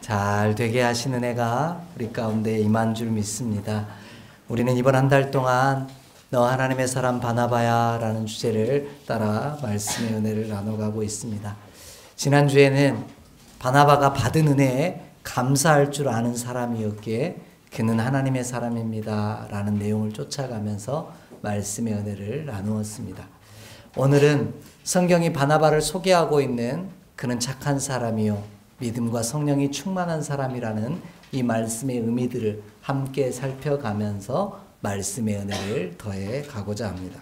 잘 되게 하시는 애가 우리 가운데 임한 줄 믿습니다. 우리는 이번 한 달 동안 너 하나님의 사람 바나바야 라는 주제를 따라 말씀의 은혜를 나눠가고 있습니다. 지난주에는 바나바가 받은 은혜에 감사할 줄 아는 사람이었기에 그는 하나님의 사람입니다 라는 내용을 쫓아가면서 말씀의 은혜를 나누었습니다. 오늘은 성경이 바나바를 소개하고 있는 그는 착한 사람이요 믿음과 성령이 충만한 사람이라는 이 말씀의 의미들을 함께 살펴가면서 말씀의 은혜를 더해 가고자 합니다.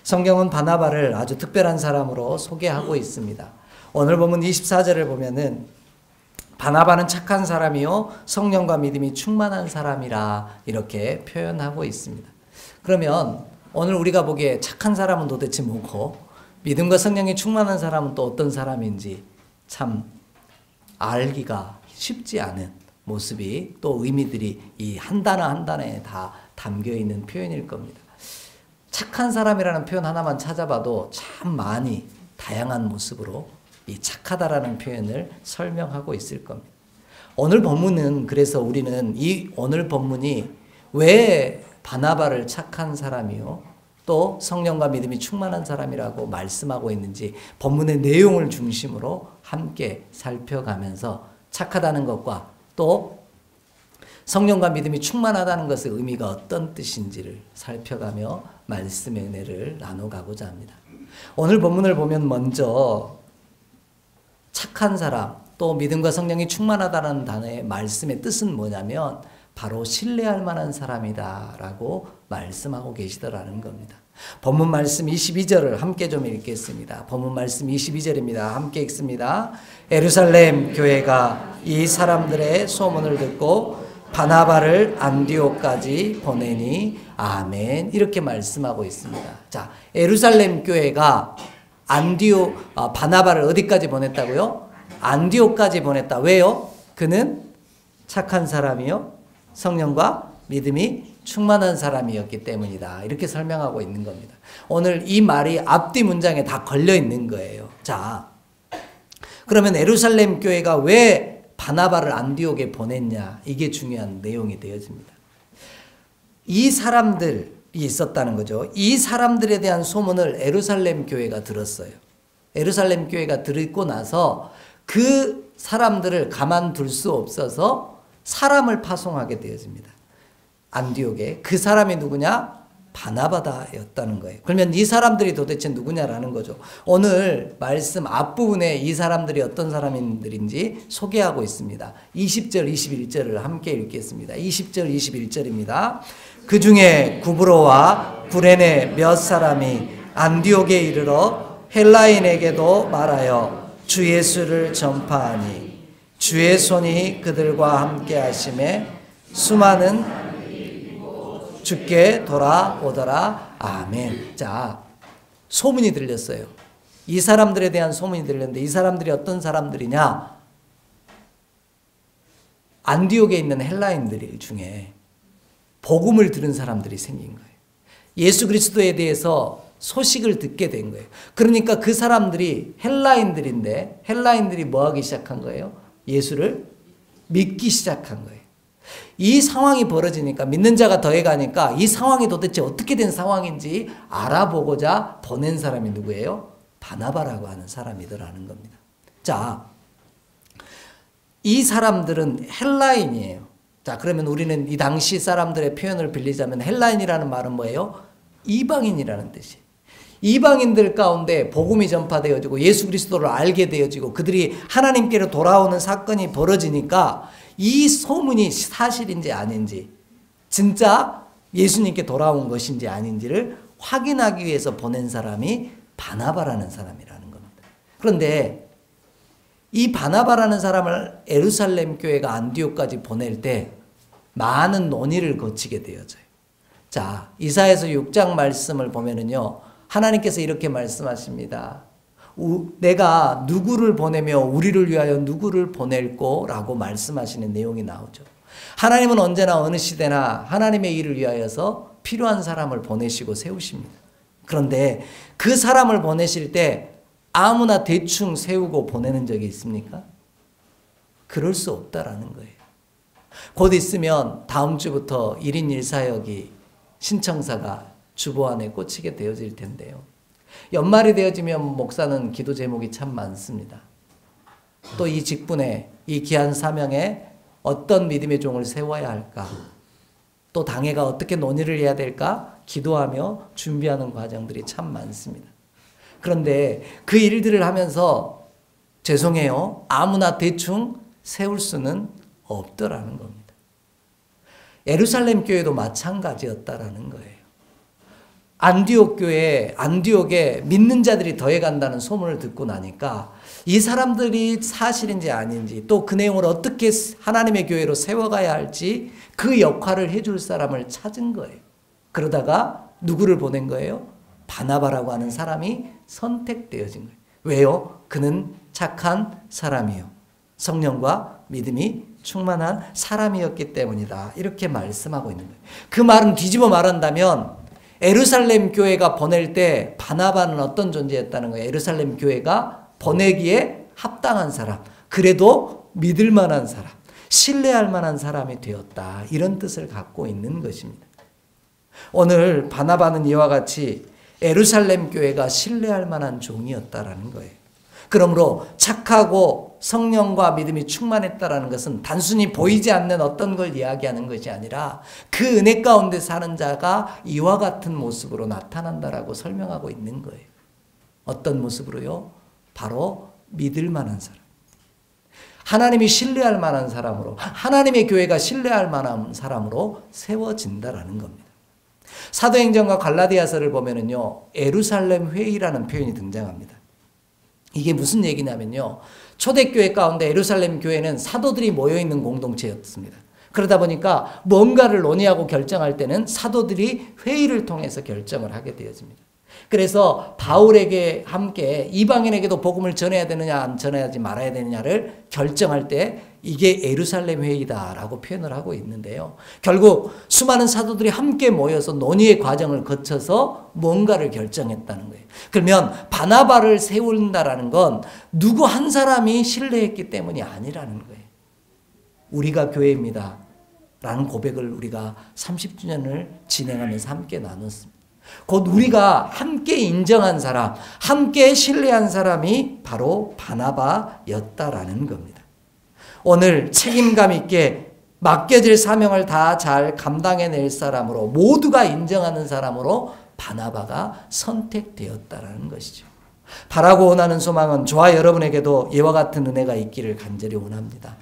성경은 바나바를 아주 특별한 사람으로 소개하고 있습니다. 오늘 본문 24절을 보면은 바나바는 착한 사람이요 성령과 믿음이 충만한 사람이라 이렇게 표현하고 있습니다. 그러면 오늘 우리가 보기에 착한 사람은 도대체 뭐고 믿음과 성령이 충만한 사람은 또 어떤 사람인지 참 알기가 쉽지 않은 모습이 또 의미들이 이 한 단어 한 단어에 다 담겨 있는 표현일 겁니다. 착한 사람이라는 표현 하나만 찾아봐도 참 많이 다양한 모습으로 이 착하다라는 표현을 설명하고 있을 겁니다. 오늘 본문은 그래서 우리는 이 오늘 본문이 왜 바나바를 착한 사람이요 또 성령과 믿음이 충만한 사람이라고 말씀하고 있는지 본문의 내용을 중심으로 함께 살펴가면서 착하다는 것과 또 성령과 믿음이 충만하다는 것의 의미가 어떤 뜻인지를 살펴가며 말씀의 은혜를 나눠가고자 합니다. 오늘 본문을 보면 먼저 착한 사람 또 믿음과 성령이 충만하다는 단어의 말씀의 뜻은 뭐냐면 바로 신뢰할 만한 사람이다 라고 말씀하고 계시더라는 겁니다. 본문 말씀 22절을 함께 좀 읽겠습니다. 본문 말씀 22절입니다. 함께 읽습니다. 예루살렘 교회가 이 사람들의 소문을 듣고 바나바를 안디옥까지 보내니 아멘 이렇게 말씀하고 있습니다. 자, 예루살렘 교회가 바나바를 어디까지 보냈다고요? 안디옥까지 보냈다. 왜요? 그는 착한 사람이요 성령과 믿음이 충만한 사람이었기 때문이다. 이렇게 설명하고 있는 겁니다. 오늘 이 말이 앞뒤 문장에 다 걸려 있는 거예요. 자, 그러면 예루살렘 교회가 왜 바나바를 안디옥에 보냈냐? 이게 중요한 내용이 되어집니다. 이 사람들이 있었다는 거죠. 이 사람들에 대한 소문을 예루살렘 교회가 들었어요. 예루살렘 교회가 듣고 나서 그 사람들을 가만둘 수 없어서 사람을 파송하게 되어집니다. 안디옥에. 그 사람이 누구냐? 바나바다였다는 거예요. 그러면 이 사람들이 도대체 누구냐라는 거죠. 오늘 말씀 앞부분에 이 사람들이 어떤 사람들인지 소개하고 있습니다. 20절 21절을 함께 읽겠습니다. 20절 21절입니다. 그 중에 구브로와 구레네 몇 사람이 안디옥에 이르러 헬라인에게도 말하여 주 예수를 전파하니 주의 손이 그들과 함께 하심에 수많은 주께 돌아오더라. 아멘. 자, 소문이 들렸어요. 이 사람들에 대한 소문이 들렸는데 이 사람들이 어떤 사람들이냐? 안디옥에 있는 헬라인들 중에 복음을 들은 사람들이 생긴 거예요. 예수 그리스도에 대해서 소식을 듣게 된 거예요. 그러니까 그 사람들이 헬라인들인데 헬라인들이 뭐 하기 시작한 거예요? 예수를 믿기 시작한 거예요. 이 상황이 벌어지니까 믿는 자가 더해가니까 이 상황이 도대체 어떻게 된 상황인지 알아보고자 보낸 사람이 누구예요? 바나바라고 하는 사람이더라는 겁니다. 자, 이 사람들은 헬라인이에요. 자, 그러면 우리는 이 당시 사람들의 표현을 빌리자면 헬라인이라는 말은 뭐예요? 이방인이라는 뜻이에요. 이방인들 가운데 복음이 전파되어지고 예수 그리스도를 알게 되어지고 그들이 하나님께로 돌아오는 사건이 벌어지니까 이 소문이 사실인지 아닌지 진짜 예수님께 돌아온 것인지 아닌지를 확인하기 위해서 보낸 사람이 바나바라는 사람이라는 겁니다. 그런데 이 바나바라는 사람을 예루살렘 교회가 안디옥까지 보낼 때 많은 논의를 거치게 되어져요. 자, 이사야서 6장 말씀을 보면은요. 하나님께서 이렇게 말씀하십니다. 내가 누구를 보내며 우리를 위하여 누구를 보낼꼬? 라고 말씀하시는 내용이 나오죠. 하나님은 언제나 어느 시대나 하나님의 일을 위하여서 필요한 사람을 보내시고 세우십니다. 그런데 그 사람을 보내실 때 아무나 대충 세우고 보내는 적이 있습니까? 그럴 수 없다라는 거예요. 곧 있으면 다음 주부터 1인 1사역이 신청사가 주보안에 꽂히게 되어질 텐데요. 연말이 되어지면 목사는 기도 제목이 참 많습니다. 또 이 직분에, 이 귀한 사명에 어떤 믿음의 종을 세워야 할까? 또 당회가 어떻게 논의를 해야 될까? 기도하며 준비하는 과정들이 참 많습니다. 그런데 그 일들을 하면서 죄송해요. 아무나 대충 세울 수는 없더라는 겁니다. 예루살렘 교회도 마찬가지였다라는 거예요. 안디옥 교회, 안디옥에 믿는 자들이 더해간다는 소문을 듣고 나니까 이 사람들이 사실인지 아닌지 또 그 내용을 어떻게 하나님의 교회로 세워가야 할지 그 역할을 해줄 사람을 찾은 거예요. 그러다가 누구를 보낸 거예요? 바나바라고 하는 사람이 선택되어진 거예요. 왜요? 그는 착한 사람이요. 성령과 믿음이 충만한 사람이었기 때문이다. 이렇게 말씀하고 있는 거예요. 그 말은 뒤집어 말한다면 예루살렘 교회가 보낼 때 바나바는 어떤 존재였다는 거예요. 예루살렘 교회가 보내기에 합당한 사람, 그래도 믿을 만한 사람, 신뢰할 만한 사람이 되었다. 이런 뜻을 갖고 있는 것입니다. 오늘 바나바는 이와 같이 예루살렘 교회가 신뢰할 만한 종이었다라는 거예요. 그러므로 착하고 성령과 믿음이 충만했다라는 것은 단순히 보이지 않는 어떤 걸 이야기하는 것이 아니라 그 은혜 가운데 사는 자가 이와 같은 모습으로 나타난다라고 설명하고 있는 거예요. 어떤 모습으로요? 바로 믿을 만한 사람. 하나님이 신뢰할 만한 사람으로, 하나님의 교회가 신뢰할 만한 사람으로 세워진다라는 겁니다. 사도행전과 갈라디아서를 보면은요, 예루살렘 회의라는 표현이 등장합니다. 이게 무슨 얘기냐면요, 초대교회 가운데 예루살렘 교회는 사도들이 모여있는 공동체였습니다. 그러다 보니까 뭔가를 논의하고 결정할 때는 사도들이 회의를 통해서 결정을 하게 되어집니다. 그래서 바울에게 함께 이방인에게도 복음을 전해야 되느냐 안 전해야지 말아야 되느냐를 결정할 때 이게 예루살렘 회의다라고 표현을 하고 있는데요. 결국 수많은 사도들이 함께 모여서 논의의 과정을 거쳐서 뭔가를 결정했다는 거예요. 그러면 바나바를 세운다라는 건 누구 한 사람이 신뢰했기 때문이 아니라는 거예요. 우리가 교회입니다 라는 고백을 우리가 30주년을 진행하면서 함께 나눴습니다. 곧 우리가 함께 인정한 사람, 함께 신뢰한 사람이 바로 바나바였다라는 겁니다. 오늘 책임감 있게 맡겨질 사명을 다 잘 감당해낼 사람으로, 모두가 인정하는 사람으로 바나바가 선택되었다라는 것이죠. 바라고 원하는 소망은 저와 여러분에게도 이와 같은 은혜가 있기를 간절히 원합니다.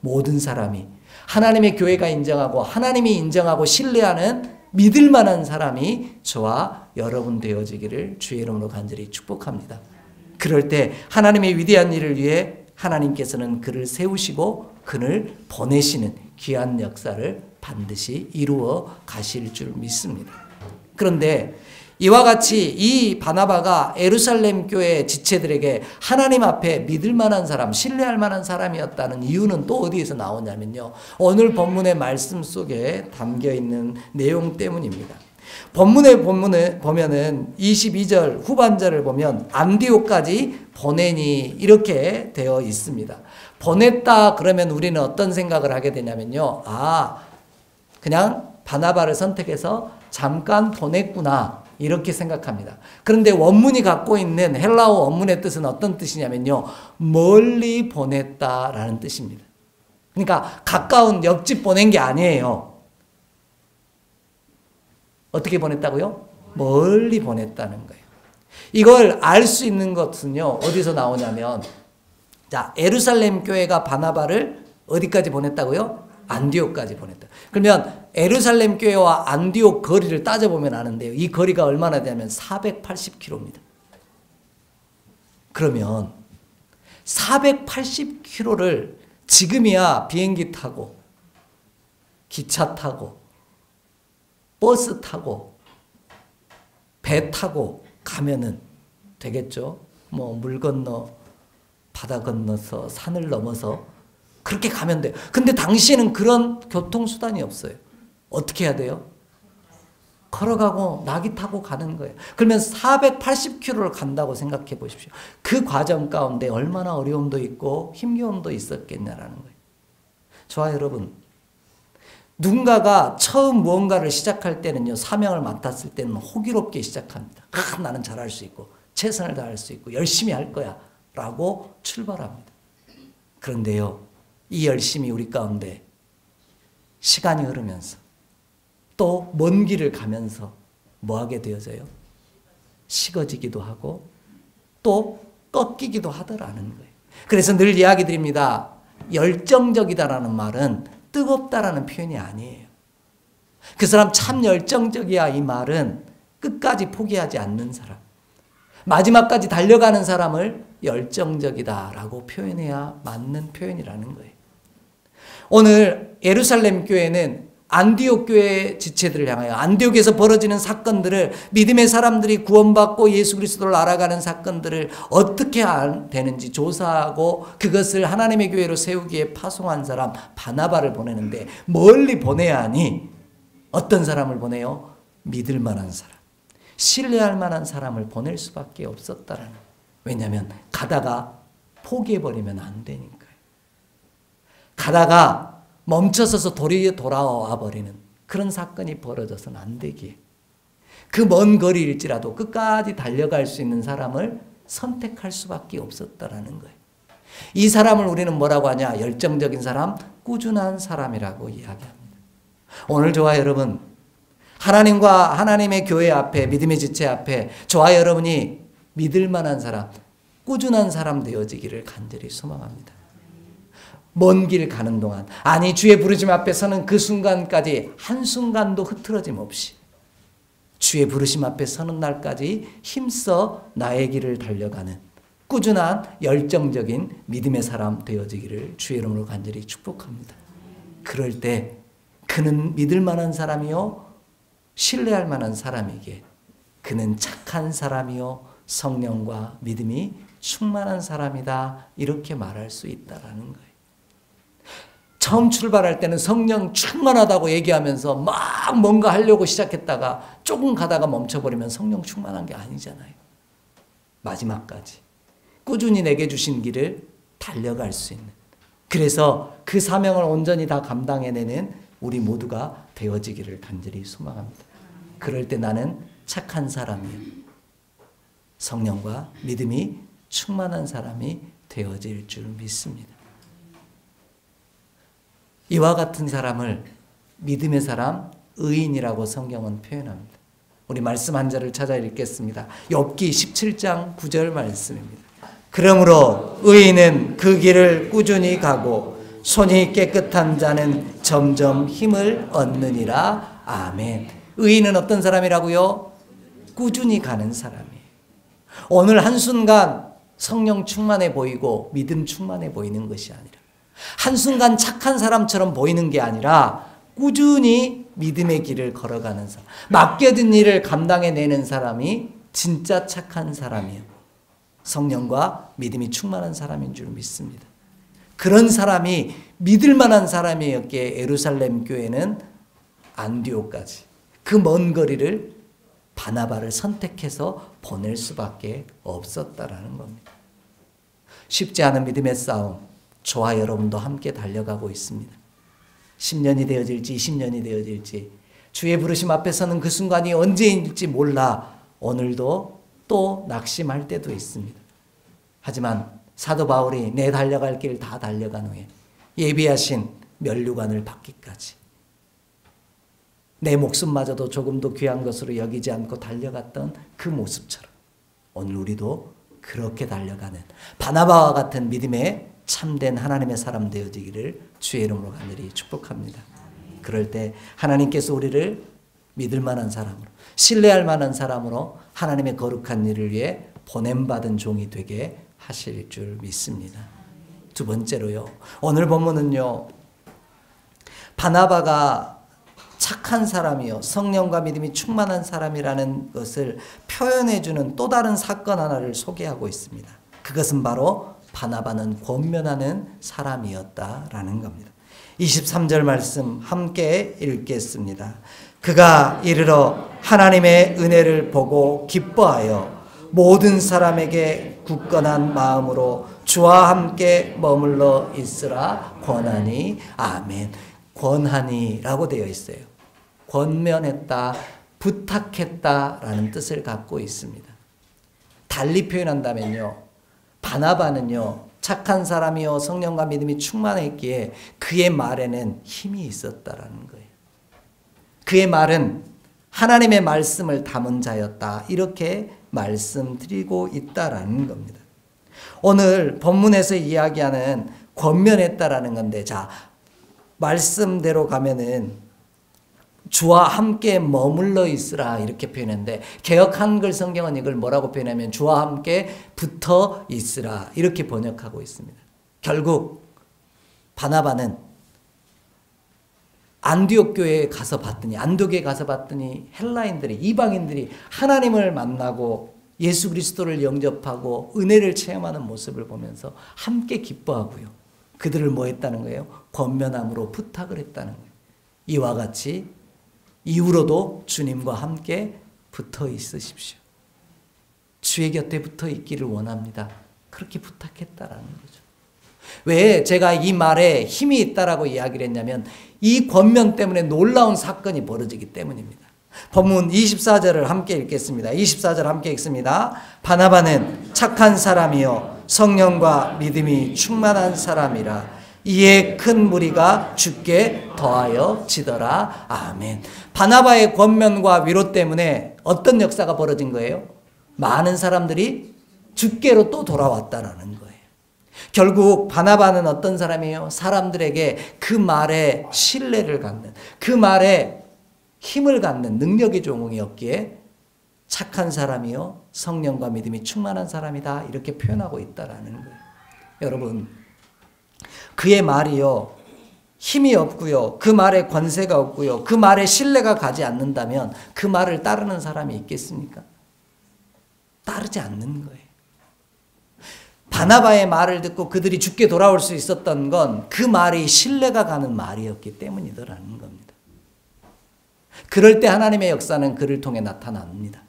모든 사람이 하나님의 교회가 인정하고 하나님이 인정하고 신뢰하는 믿을 만한 사람이 저와 여러분 되어지기를 주의 이름으로 간절히 축복합니다. 그럴 때 하나님의 위대한 일을 위해 하나님께서는 그를 세우시고 그를 보내시는 귀한 역사를 반드시 이루어 가실 줄 믿습니다. 그런데 이와 같이 이 바나바가 예루살렘 교회 지체들에게 하나님 앞에 믿을 만한 사람, 신뢰할 만한 사람이었다는 이유는 또 어디에서 나오냐면요, 오늘 본문의 말씀 속에 담겨있는 내용 때문입니다. 본문에 보면은 22절 후반절을 보면 안디옥까지 보내니 이렇게 되어 있습니다. 보냈다 그러면 우리는 어떤 생각을 하게 되냐면요, 그냥 바나바를 선택해서 잠깐 보냈구나 이렇게 생각합니다. 그런데 원문이 갖고 있는 헬라어 원문의 뜻은 어떤 뜻이냐면요, 멀리 보냈다라는 뜻입니다. 그러니까 가까운 옆집 보낸 게 아니에요. 어떻게 보냈다고요? 멀리 보냈다는 거예요. 이걸 알 수 있는 것은요, 어디서 나오냐면, 자, 예루살렘 교회가 바나바를 어디까지 보냈다고요? 안디옥까지 보냈다. 그러면 예루살렘 교회와 안디옥 거리를 따져보면 아는데요, 이 거리가 얼마나 되냐면 480km입니다. 그러면 480km를 지금이야 비행기 타고 기차 타고 버스 타고 배 타고 가면은 되겠죠. 뭐 물 건너 바다 건너서 산을 넘어서 그렇게 가면 돼요. 근데 당시에는 그런 교통수단이 없어요. 어떻게 해야 돼요? 걸어가고 낙이 타고 가는 거예요. 그러면 480km를 간다고 생각해 보십시오. 그 과정 가운데 얼마나 어려움도 있고 힘겨움도 있었겠냐라는 거예요. 저와 여러분, 누군가가 처음 무언가를 시작할 때는요, 사명을 맡았을 때는 호기롭게 시작합니다. 나는 잘할 수 있고 최선을 다할 수 있고 열심히 할 거야 라고 출발합니다. 그런데요, 이 열심이 우리 가운데 시간이 흐르면서 또 먼 길을 가면서 뭐하게 되어져요? 식어지기도 하고 또 꺾이기도 하더라는 거예요. 그래서 늘 이야기 드립니다. 열정적이다라는 말은 뜨겁다라는 표현이 아니에요. 그 사람 참 열정적이야, 이 말은 끝까지 포기하지 않는 사람, 마지막까지 달려가는 사람을 열정적이다라고 표현해야 맞는 표현이라는 거예요. 오늘 예루살렘 교회는 안디옥 교회의 지체들을 향하여 안디옥에서 벌어지는 사건들을, 믿음의 사람들이 구원받고 예수 그리스도를 알아가는 사건들을 어떻게 되는지 조사하고 그것을 하나님의 교회로 세우기에 파송한 사람 바나바를 보내는데, 멀리 보내야 하니 어떤 사람을 보내요? 믿을 만한 사람, 신뢰할 만한 사람을 보낼 수밖에 없었다라는 거예요. 왜냐하면 가다가 포기해버리면 안 되니까요. 가다가 멈춰서서 돌아와 버리는 그런 사건이 벌어져서는 안 되기에, 그 먼 거리일지라도 끝까지 달려갈 수 있는 사람을 선택할 수밖에 없었다라는 거예요. 이 사람을 우리는 뭐라고 하냐? 열정적인 사람, 꾸준한 사람이라고 이야기합니다. 오늘 저와 여러분, 하나님과 하나님의 교회 앞에, 믿음의 지체 앞에 저와 여러분이 믿을 만한 사람, 꾸준한 사람 되어지기를 간절히 소망합니다. 먼 길 가는 동안, 아니 주의 부르심 앞에 서는 그 순간까지 한순간도 흐트러짐 없이 주의 부르심 앞에 서는 날까지 힘써 나의 길을 달려가는 꾸준한 열정적인 믿음의 사람 되어지기를 주의 이름으로 간절히 축복합니다. 그럴 때 그는 믿을 만한 사람이요 신뢰할 만한 사람이기에 그는 착한 사람이요 성령과 믿음이 충만한 사람이다, 이렇게 말할 수 있다라는 거예요. 처음 출발할 때는 성령 충만하다고 얘기하면서 막 뭔가 하려고 시작했다가 조금 가다가 멈춰버리면 성령 충만한 게 아니잖아요. 마지막까지 꾸준히 내게 주신 길을 달려갈 수 있는, 그래서 그 사명을 온전히 다 감당해내는 우리 모두가 되어지기를 간절히 소망합니다. 그럴 때 나는 착한 사람이요 성령과 믿음이 충만한 사람이 되어질 줄 믿습니다. 이와 같은 사람을 믿음의 사람, 의인이라고 성경은 표현합니다. 우리 말씀 한 절을 찾아 읽겠습니다. 욥기 17장 9절 말씀입니다. 그러므로 의인은 그 길을 꾸준히 가고 손이 깨끗한 자는 점점 힘을 얻느니라. 아멘. 의인은 어떤 사람이라고요? 꾸준히 가는 사람이에요. 오늘 한순간 성령 충만해 보이고 믿음 충만해 보이는 것이 아니라, 한순간 착한 사람처럼 보이는 게 아니라 꾸준히 믿음의 길을 걸어가는 사람, 맡겨진 일을 감당해내는 사람이 진짜 착한 사람이에요. 성령과 믿음이 충만한 사람인 줄 믿습니다. 그런 사람이 믿을 만한 사람이었기에 예루살렘 교회는 안디옥까지 그 먼 거리를 바나바를 선택해서 보낼 수밖에 없었다라는 겁니다. 쉽지 않은 믿음의 싸움, 저와 여러분도 함께 달려가고 있습니다. 10년이 되어질지 20년이 되어질지 주의 부르심 앞에 서는 그 순간이 언제일지 몰라 오늘도 또 낙심할 때도 있습니다. 하지만 사도 바울이 내 달려갈 길 다 달려간 후에 예비하신 면류관을 받기까지 내 목숨마저도 조금도 귀한 것으로 여기지 않고 달려갔던 그 모습처럼 오늘 우리도 그렇게 달려가는 바나바와 같은 믿음의 참된 하나님의 사람 되어지기를 주의 이름으로 간절히 축복합니다. 그럴 때 하나님께서 우리를 믿을 만한 사람으로, 신뢰할 만한 사람으로 하나님의 거룩한 일을 위해 보냄받은 종이 되게 하실 줄 믿습니다. 두 번째로요, 오늘 본문은요, 바나바가 착한 사람이요 성령과 믿음이 충만한 사람이라는 것을 표현해주는 또 다른 사건 하나를 소개하고 있습니다. 그것은 바로 바나바는 권면하는 사람이었다라는 겁니다. 23절 말씀 함께 읽겠습니다. 그가 이르러 하나님의 은혜를 보고 기뻐하여 모든 사람에게 굳건한 마음으로 주와 함께 머물러 있으라 권하니. 아멘. 권하니라고 되어 있어요. 권면했다, 부탁했다라는 뜻을 갖고 있습니다. 달리 표현한다면요, 바나바는요 착한 사람이요 성령과 믿음이 충만했기에 그의 말에는 힘이 있었다라는 거예요. 그의 말은 하나님의 말씀을 담은 자였다, 이렇게 말씀드리고 있다라는 겁니다. 오늘 본문에서 이야기하는 권면했다라는 건데, 자, 말씀대로 가면은 주와 함께 머물러 있으라 이렇게 표현했는데, 개역 한글 성경은 이걸 뭐라고 표현하면 주와 함께 붙어 있으라 이렇게 번역하고 있습니다. 결국 바나바는 안디옥 교회에 가서 봤더니, 안디옥에 가서 봤더니 헬라인들이, 이방인들이 하나님을 만나고 예수 그리스도를 영접하고 은혜를 체험하는 모습을 보면서 함께 기뻐하고요, 그들을 뭐 했다는 거예요? 권면함으로 부탁을 했다는 거예요. 이와 같이 이후로도 주님과 함께 붙어 있으십시오. 주의 곁에 붙어 있기를 원합니다. 그렇게 부탁했다라는 거죠. 왜 제가 이 말에 힘이 있다라고 이야기를 했냐면, 이 권면 때문에 놀라운 사건이 벌어지기 때문입니다. 본문 24절을 함께 읽겠습니다. 24절 함께 읽습니다. 바나바는 착한 사람이요 성령과 믿음이 충만한 사람이라 이에 큰 무리가 주께 더하여 지더라. 아멘. 바나바의 권면과 위로 때문에 어떤 역사가 벌어진 거예요? 많은 사람들이 주께로 또 돌아왔다라는 거예요. 결국 바나바는 어떤 사람이에요? 사람들에게 그 말에 신뢰를 갖는, 그 말에 힘을 갖는 능력의 종이었기에 착한 사람이요 성령과 믿음이 충만한 사람이다, 이렇게 표현하고 있다라는 거예요. 여러분, 그의 말이요 힘이 없고요, 그 말에 권세가 없고요, 그 말에 신뢰가 가지 않는다면 그 말을 따르는 사람이 있겠습니까? 따르지 않는 거예요. 바나바의 말을 듣고 그들이 주께 돌아올 수 있었던 건 그 말이 신뢰가 가는 말이었기 때문이더라는 겁니다. 그럴 때 하나님의 역사는 그를 통해 나타납니다.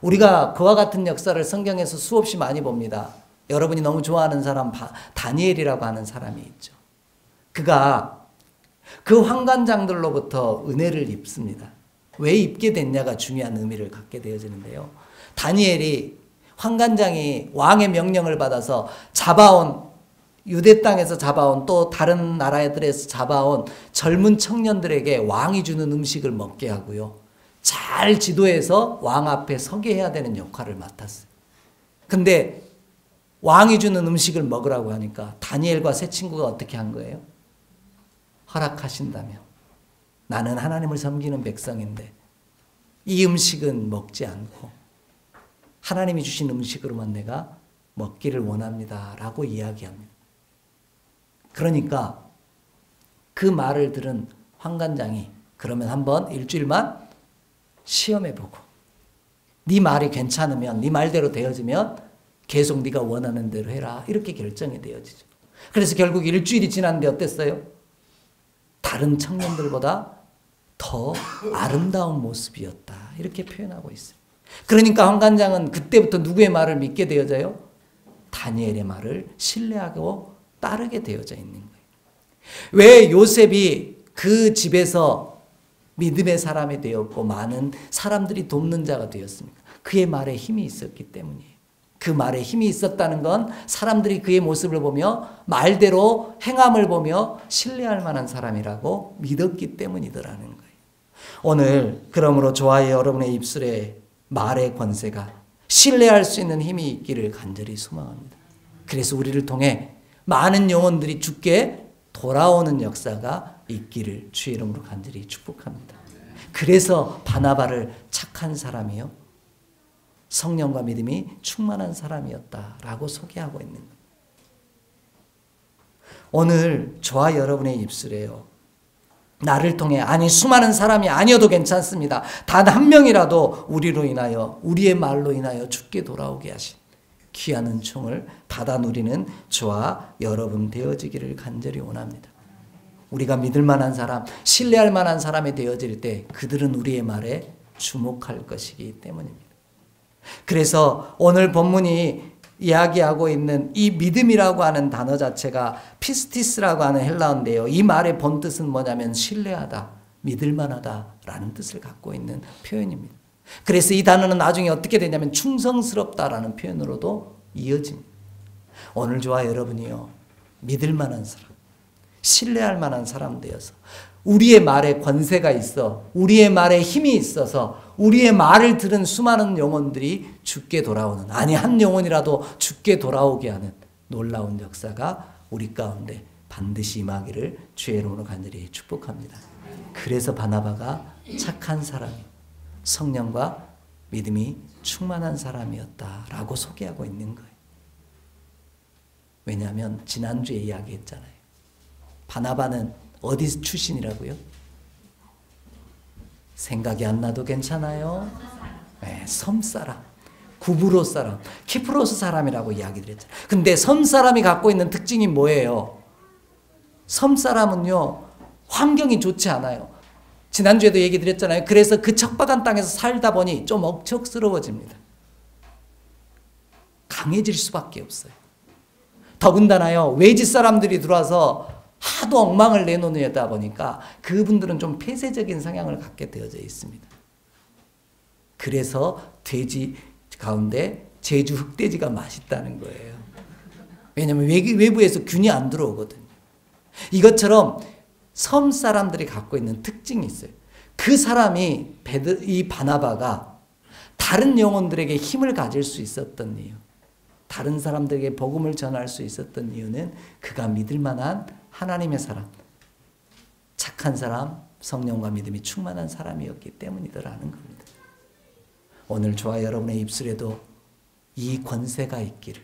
우리가 그와 같은 역사를 성경에서 수없이 많이 봅니다. 여러분이 너무 좋아하는 사람, 다니엘이라고 하는 사람이 있죠. 그가 그 환관장들로부터 은혜를 입습니다. 왜 입게 됐냐가 중요한 의미를 갖게 되어지는데요. 다니엘이, 환관장이 왕의 명령을 받아서 잡아온, 유대 땅에서 잡아온, 또 다른 나라들에서 잡아온 젊은 청년들에게 왕이 주는 음식을 먹게 하고요, 잘 지도해서 왕 앞에 서게 해야 되는 역할을 맡았어요. 근데 왕이 주는 음식을 먹으라고 하니까 다니엘과 세 친구가 어떻게 한 거예요? 허락하신다며, 나는 하나님을 섬기는 백성인데 이 음식은 먹지 않고 하나님이 주신 음식으로만 내가 먹기를 원합니다 라고 이야기합니다. 그러니까 그 말을 들은 환관장이, 그러면 한번 일주일만 시험해보고 네 말이 괜찮으면, 네 말대로 되어지면 계속 네가 원하는 대로 해라, 이렇게 결정이 되어지죠. 그래서 결국 일주일이 지났는데 어땠어요? 다른 청년들보다 더 아름다운 모습이었다, 이렇게 표현하고 있어요. 그러니까 환관장은 그때부터 누구의 말을 믿게 되어져요? 다니엘의 말을 신뢰하고 따르게 되어져 있는 거예요. 왜 요셉이 그 집에서 믿음의 사람이 되었고 많은 사람들이 돕는 자가 되었습니까? 그의 말에 힘이 있었기 때문이에요. 그 말에 힘이 있었다는 건 사람들이 그의 모습을 보며 말대로 행함을 보며 신뢰할 만한 사람이라고 믿었기 때문이더라는 거예요. 오늘 그러므로 저와 여러분의 입술에 말의 권세가, 신뢰할 수 있는 힘이 있기를 간절히 소망합니다. 그래서 우리를 통해 많은 영혼들이 주께 돌아오는 역사가 있기를 주의 이름으로 간절히 축복합니다. 그래서 바나바를 착한 사람이요 성령과 믿음이 충만한 사람이었다라고 소개하고 있는 겁니다. 오늘 저와 여러분의 입술에요, 나를 통해, 아니 수많은 사람이 아니어도 괜찮습니다, 단 한 명이라도 우리로 인하여, 우리의 말로 인하여 주께 돌아오게 하신 귀한 은총을 받아 누리는 저와 여러분 되어지기를 간절히 원합니다. 우리가 믿을 만한 사람, 신뢰할 만한 사람이 되어질 때 그들은 우리의 말에 주목할 것이기 때문입니다. 그래서 오늘 본문이 이야기하고 있는 이 믿음이라고 하는 단어 자체가 피스티스라고 하는 헬라어인데요. 이 말의 본뜻은 뭐냐면 신뢰하다, 믿을 만하다라는 뜻을 갖고 있는 표현입니다. 그래서 이 단어는 나중에 어떻게 되냐면 충성스럽다라는 표현으로도 이어집니다. 오늘 저와 여러분이요, 믿을 만한 사람, 신뢰할 만한 사람 되어서 우리의 말에 권세가 있어, 우리의 말에 힘이 있어서 우리의 말을 들은 수많은 영혼들이 죽게 돌아오는, 아니 한 영혼이라도 죽게 돌아오게 하는 놀라운 역사가 우리 가운데 반드시 임하기를 주의 이름으로 간절히 축복합니다. 그래서 바나바가 착한 사람이, 성령과 믿음이 충만한 사람이었다라고 소개하고 있는 거예요. 왜냐하면 지난주에 이야기했잖아요. 바나바는 어디 출신이라고요? 생각이 안 나도 괜찮아요. 네, 섬 사람, 구브로 사람, 키프로스 사람이라고 이야기를 했잖아요. 근데 섬 사람이 갖고 있는 특징이 뭐예요? 섬 사람은요, 환경이 좋지 않아요. 지난주에도 얘기 드렸잖아요. 그래서 그 척박한 땅에서 살다 보니 좀 억척스러워집니다. 강해질 수밖에 없어요. 더군다나요, 외지 사람들이 들어와서 하도 엉망을 내놓으다 보니까 그분들은 좀 폐쇄적인 성향을 갖게 되어져 있습니다. 그래서 돼지 가운데 제주 흑돼지가 맛있다는 거예요. 왜냐하면 외부에서 균이 안 들어오거든요. 이것처럼 섬 사람들이 갖고 있는 특징이 있어요. 그 사람이 이 바나바가 다른 영혼들에게 힘을 가질 수 있었던 이유, 다른 사람들에게 복음을 전할 수 있었던 이유는 그가 믿을 만한 하나님의 사람, 착한 사람, 성령과 믿음이 충만한 사람이었기 때문이더라는 겁니다. 오늘 저와 여러분의 입술에도 이 권세가 있기를,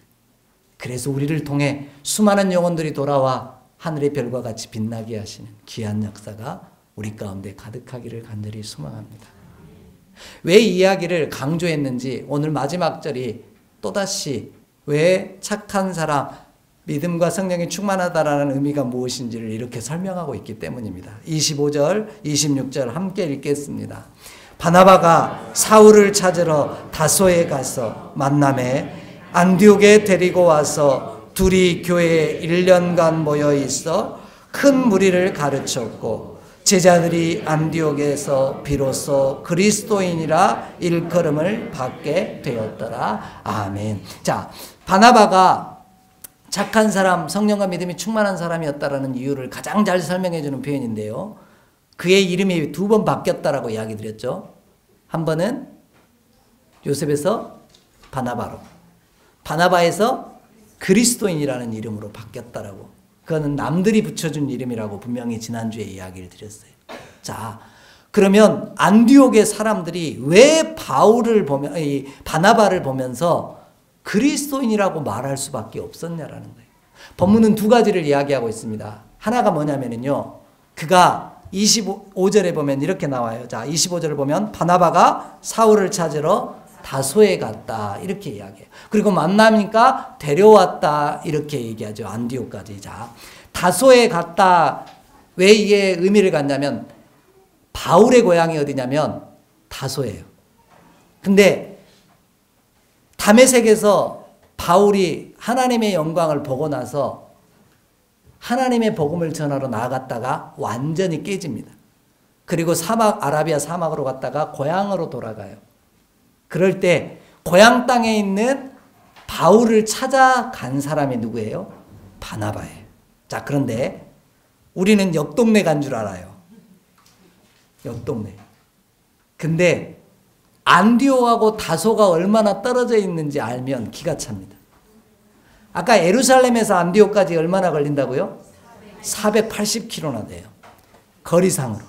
그래서 우리를 통해 수많은 영혼들이 돌아와 하늘의 별과 같이 빛나게 하시는 귀한 역사가 우리 가운데 가득하기를 간절히 소망합니다. 왜 이 이야기를 강조했는지 오늘 마지막 절이 또다시 왜 착한 사람, 믿음과 성령이 충만하다라는 의미가 무엇인지를 이렇게 설명하고 있기 때문입니다. 25절, 26절 함께 읽겠습니다. 바나바가 사울을 찾으러 다소에 가서 만남에 안디옥에 데리고 와서 둘이 교회에 1년간 모여 있어 큰 무리를 가르쳤고 제자들이 안디옥에서 비로소 그리스도인이라 일컬음을 받게 되었더라. 아멘. 자, 바나바가 착한 사람, 성령과 믿음이 충만한 사람이었다라는 이유를 가장 잘 설명해 주는 표현인데요. 그의 이름이 2번 바뀌었다라고 이야기 드렸죠. 한 번은 요셉에서 바나바로, 바나바에서 그리스도인이라는 이름으로 바뀌었다라고. 그거는 남들이 붙여준 이름이라고 분명히 지난주에 이야기를 드렸어요. 자, 그러면 안디옥의 사람들이 왜 이 바나바를 보면서 그리스도인이라고 말할 수밖에 없었냐라는 거예요. 본문은 2가지를 이야기하고 있습니다. 하나가 뭐냐면요, 그가 25절에 보면 이렇게 나와요. 자, 25절을 보면 바나바가 사울을 찾으러 다소에 갔다 이렇게 이야기해요. 그리고 만나니까 데려왔다 이렇게 얘기하죠. 안디옥까지. 자, 다소에 갔다. 왜 이게 의미를 갖냐면 바울의 고향이 어디냐면 다소예요. 근데 다메섹에서 바울이 하나님의 영광을 보고 나서 하나님의 복음을 전하러 나아갔다가 완전히 깨집니다. 그리고 아라비아 사막으로 갔다가 고향으로 돌아가요. 그럴 때 고향 땅에 있는 바울을 찾아간 사람이 누구예요? 바나바예요. 자, 그런데 우리는 옆 동네 간 줄 알아요. 옆 동네. 근데 안디옥하고 다소가 얼마나 떨어져 있는지 알면 기가 찹니다. 아까 예루살렘에서 안디옥까지 얼마나 걸린다고요? 480km나 돼요. 거리상으로.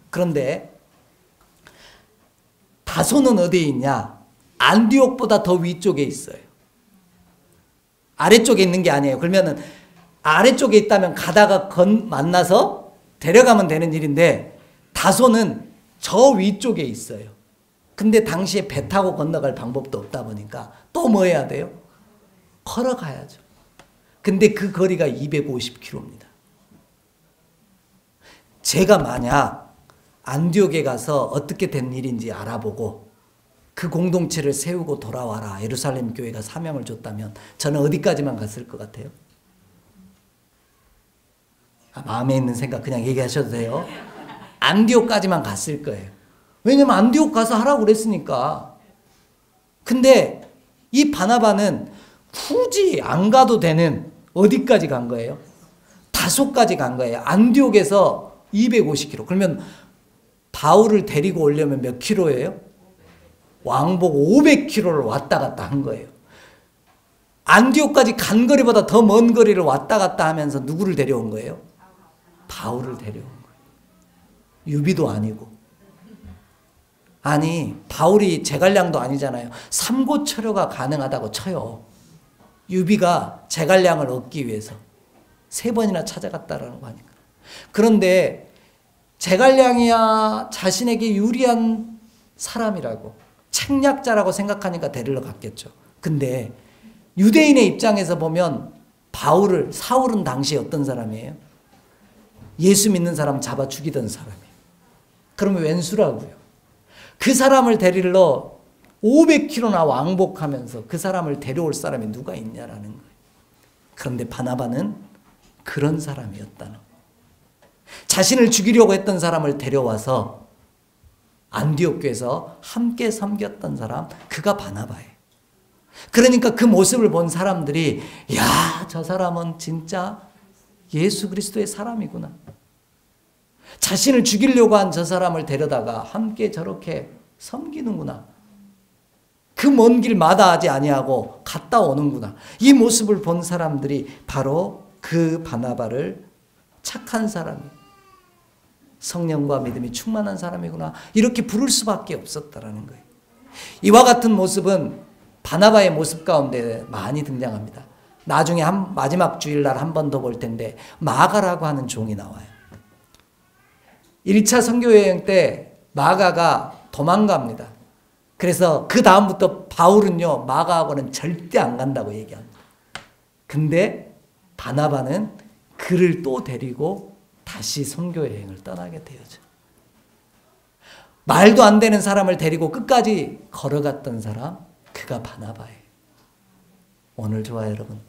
그런데 다소는 어디에 있냐? 안디옥보다 더 위쪽에 있어요. 아래쪽에 있는 게 아니에요. 그러면은 아래쪽에 있다면 가다가 만나서 데려가면 되는 일인데 다소는 저 위쪽에 있어요. 근데 당시에 배 타고 건너갈 방법도 없다 보니까 또 뭐 해야 돼요? 걸어가야죠. 근데 그 거리가 250km입니다. 제가 만약 안디옥에 가서 어떻게 된 일인지 알아보고 그 공동체를 세우고 돌아와라, 예루살렘 교회가 사명을 줬다면 저는 어디까지만 갔을 것 같아요? 마음에 있는 생각 그냥 얘기하셔도 돼요. 안디옥까지만 갔을 거예요. 왜냐면 안디옥 가서 하라고 그랬으니까. 근데 이 바나바는 굳이 안 가도 되는 어디까지 간 거예요? 다소까지 간 거예요. 안디옥에서 250km. 그러면 바울을 데리고 오려면 몇 킬로예요? 왕복 500km를 왔다 갔다 한 거예요. 안디옥까지 간 거리보다 더 먼 거리를 왔다 갔다 하면서 누구를 데려온 거예요? 바울을 데려온 거예요. 유비도 아니고. 아니, 바울이 제갈량도 아니잖아요. 삼고초려가 가능하다고 쳐요. 유비가 제갈량을 얻기 위해서 3번이나 찾아갔다라는 거 아닌가. 그런데 제갈량이야 자신에게 유리한 사람이라고, 책략자라고 생각하니까 데리러 갔겠죠. 근데 유대인의 입장에서 보면 사울은 당시 어떤 사람이에요? 예수 믿는 사람 잡아 죽이던 사람이에요. 그러면 왼수라고요. 그 사람을 데리러 500km나 왕복하면서 그 사람을 데려올 사람이 누가 있냐라는 거예요. 그런데 바나바는 그런 사람이었다는 거예요. 자신을 죽이려고 했던 사람을 데려와서 안디옥 교회에서 함께 섬겼던 사람, 그가 바나바예요. 그러니까 그 모습을 본 사람들이 야, 저 사람은 진짜 예수 그리스도의 사람이구나. 자신을 죽이려고 한 저 사람을 데려다가 함께 저렇게 섬기는구나. 그 먼 길 마다하지 아니하고 갔다 오는구나. 이 모습을 본 사람들이 바로 그 바나바를 착한 사람, 성령과 믿음이 충만한 사람이구나, 이렇게 부를 수밖에 없었다라는 거예요. 이와 같은 모습은 바나바의 모습 가운데 많이 등장합니다. 나중에 마지막 주일날 한 번 더 볼 텐데 마가라고 하는 종이 나와요. 1차 선교여행 때 마가가 도망갑니다. 그래서 그 다음부터 바울은요, 마가하고는 절대 안 간다고 얘기합니다. 근데 바나바는 그를 또 데리고 다시 선교여행을 떠나게 되어져. 말도 안 되는 사람을 데리고 끝까지 걸어갔던 사람, 그가 바나바예요. 오늘 좋아요, 여러분.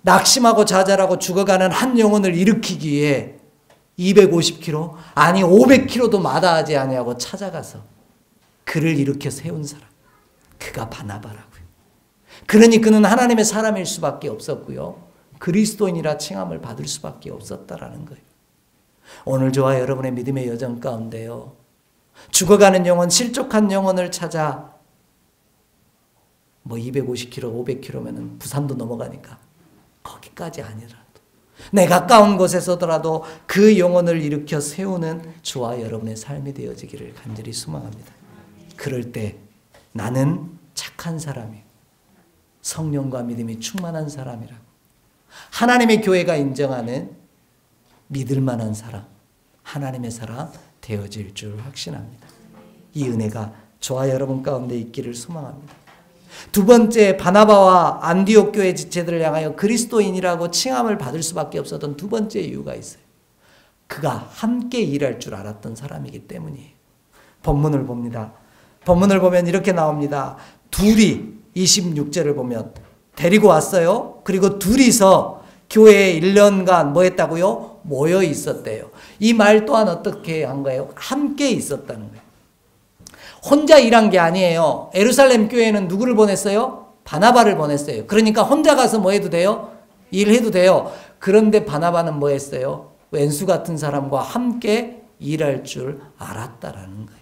낙심하고 좌절하고 죽어가는 한 영혼을 일으키기 위해 250km, 아니 500km도 마다하지 아니하고 찾아가서 그를 일으켜 세운 사람, 그가 바나바라고요. 그러니 그는 하나님의 사람일 수밖에 없었고요, 그리스도인이라 칭함을 받을 수밖에 없었다라는 거예요. 오늘 저와 여러분의 믿음의 여정 가운데요, 죽어가는 영혼, 실족한 영혼을 찾아 250km, 500km면은 부산도 넘어가니까 거기까지 아니더라도 내 가까운 곳에서더라도 그 영혼을 일으켜 세우는 저와 여러분의 삶이 되어지기를 간절히 소망합니다. 그럴 때 나는 착한 사람이에요. 성령과 믿음이 충만한 사람이라고, 하나님의 교회가 인정하는 믿을 만한 사람, 하나님의 사람 되어질 줄 확신합니다. 이 은혜가 저와 여러분 가운데 있기를 소망합니다. 두 번째, 바나바와 안디옥 교회 지체들을 향하여 그리스도인이라고 칭함을 받을 수밖에 없었던 두 번째 이유가 있어요. 그가 함께 일할 줄 알았던 사람이기 때문이에요. 본문을 봅니다. 본문을 보면 이렇게 나옵니다. 둘이, 26절을 보면 데리고 왔어요. 그리고 둘이서 교회에 1년간 뭐 했다고요? 모여 있었대요. 이 말 또한 어떻게 한 거예요? 함께 있었다는 거예요. 혼자 일한 게 아니에요. 예루살렘 교회는 누구를 보냈어요? 바나바를 보냈어요. 그러니까 혼자 가서 뭐 해도 돼요? 일해도 돼요. 그런데 바나바는 뭐 했어요? 왼수 같은 사람과 함께 일할 줄 알았다라는 거예요.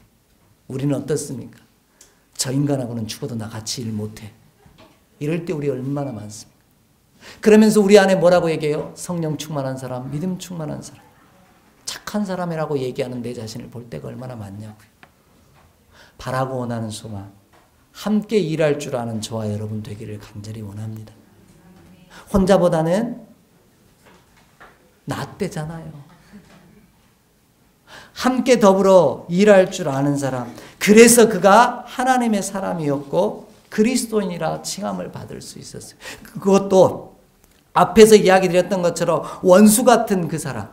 우리는 어떻습니까? 저 인간하고는 죽어도 나 같이 일 못해. 이럴 때 우리 얼마나 많습니까? 그러면서 우리 안에 뭐라고 얘기해요? 성령 충만한 사람, 믿음 충만한 사람, 착한 사람이라고 얘기하는 내 자신을 볼 때가 얼마나 많냐고요. 바라고 원하는 소망, 함께 일할 줄 아는 저와 여러분 되기를 간절히 원합니다. 혼자보다는 낫대잖아요. 함께 더불어 일할 줄 아는 사람, 그래서 그가 하나님의 사람이었고 그리스도인이라 칭함을 받을 수 있었어요. 그것도 앞에서 이야기 드렸던 것처럼 원수 같은 그 사람,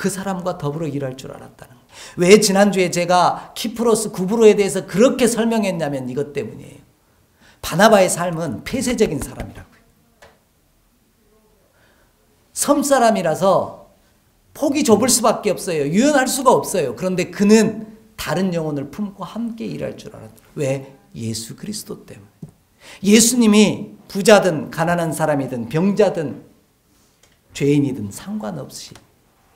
그 사람과 더불어 일할 줄 알았다는 거예요. 왜 지난주에 제가 키프로스 구브로에 대해서 그렇게 설명했냐면 이것 때문이에요. 바나바의 삶은 폐쇄적인 사람이라고요. 섬사람이라서 폭이 좁을 수밖에 없어요. 유연할 수가 없어요. 그런데 그는 다른 영혼을 품고 함께 일할 줄 알았다. 왜? 예수 그리스도 때문에. 예수님이 부자든 가난한 사람이든 병자든 죄인이든 상관없이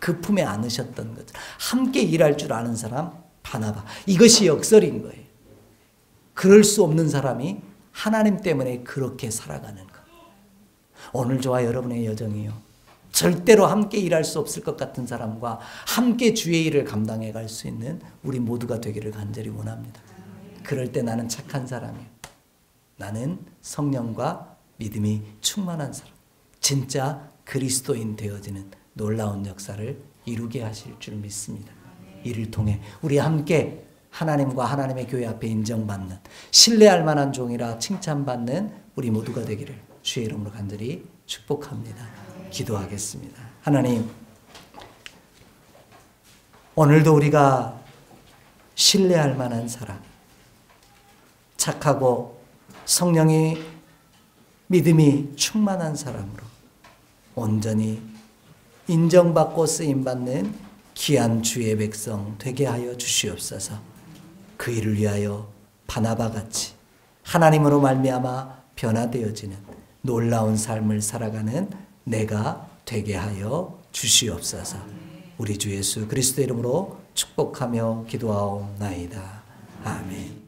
그 품에 안으셨던 것. 함께 일할 줄 아는 사람 바나바. 이것이 역설인 거예요. 그럴 수 없는 사람이 하나님 때문에 그렇게 살아가는 것. 오늘 저와 여러분의 여정이요. 절대로 함께 일할 수 없을 것 같은 사람과 함께 주의 일을 감당해 갈 수 있는 우리 모두가 되기를 간절히 원합니다. 그럴 때 나는 착한 사람이에요. 나는 성령과 믿음이 충만한 사람. 진짜 그리스도인 되어지는 놀라운 역사를 이루게 하실 줄 믿습니다. 이를 통해 우리 함께 하나님과 하나님의 교회 앞에 인정받는 신뢰할 만한 종이라 칭찬받는 우리 모두가 되기를 주의 이름으로 간절히 축복합니다. 기도하겠습니다. 하나님, 오늘도 우리가 신뢰할 만한 사람, 착하고 성령의 믿음이 충만한 사람으로 온전히 인정받고 쓰임받는 귀한 주의 백성 되게 하여 주시옵소서. 그 일을 위하여 바나바같이 하나님으로 말미암아 변화되어지는 놀라운 삶을 살아가는 내가 되게 하여 주시옵소서. 우리 주 예수 그리스도 이름으로 축복하며 기도하옵나이다. 아멘.